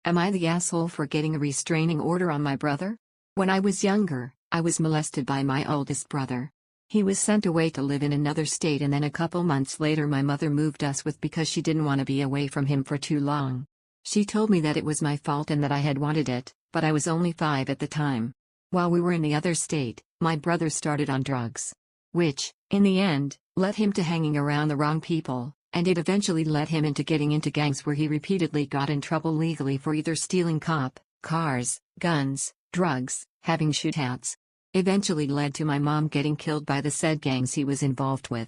Am I the asshole for getting a restraining order on my brother? When I was younger, I was molested by my oldest brother. He was sent away to live in another state, and then a couple months later my mother moved us with because she didn't want to be away from him for too long. She told me that it was my fault and that I had wanted it, but I was only 5 at the time. While we were in the other state, my brother started on drugs. Which, in the end, led him to hanging around the wrong people, and it eventually led him into getting into gangs where he repeatedly got in trouble legally for either stealing cars, guns, drugs, having shootouts. Eventually led to my mom getting killed by the said gangs he was involved with.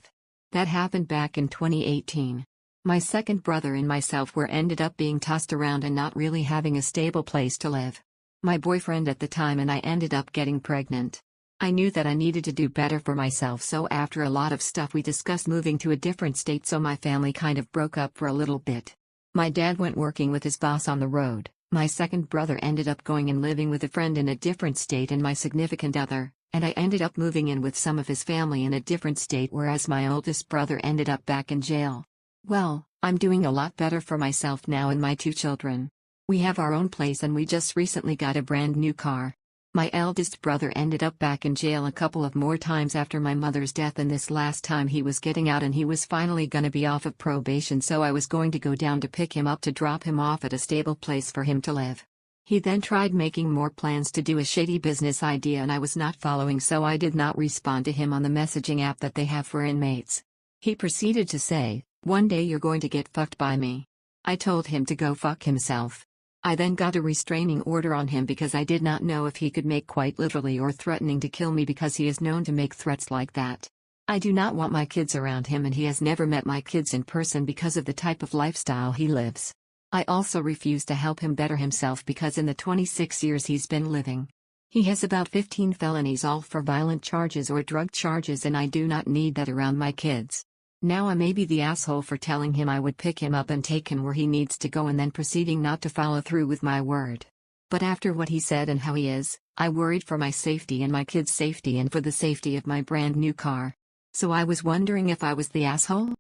That happened back in 2018. My second brother and myself were ended up being tossed around and not really having a stable place to live. My boyfriend at the time and I ended up getting pregnant. I knew that I needed to do better for myself, so after a lot of stuff we discussed moving to a different state, so my family kind of broke up for a little bit. My dad went working with his boss on the road, my second brother ended up going and living with a friend in a different state and my significant other, and I ended up moving in with some of his family in a different state, whereas my oldest brother ended up back in jail. Well, I'm doing a lot better for myself now and my 2 children. We have our own place and we just recently got a brand new car. My eldest brother ended up back in jail a couple of more times after my mother's death, and this last time he was getting out and he was finally gonna be off of probation, so I was going to go down to pick him up to drop him off at a stable place for him to live. He then tried making more plans to do a shady business idea and I was not following, so I did not respond to him on the messaging app that they have for inmates. He proceeded to say, "One day you're going to get fucked by me." I told him to go fuck himself. I then got a restraining order on him because I did not know if he could make quite literally or threatening to kill me, because he is known to make threats like that. I do not want my kids around him and he has never met my kids in person because of the type of lifestyle he lives. I also refuse to help him better himself because in the 26 years he's been living, he has about 15 felonies, all for violent charges or drug charges, and I do not need that around my kids. Now I may be the asshole for telling him I would pick him up and take him where he needs to go and then proceeding not to follow through with my word. But after what he said and how he is, I worried for my safety and my kids' safety and for the safety of my brand new car. So I was wondering if I was the asshole?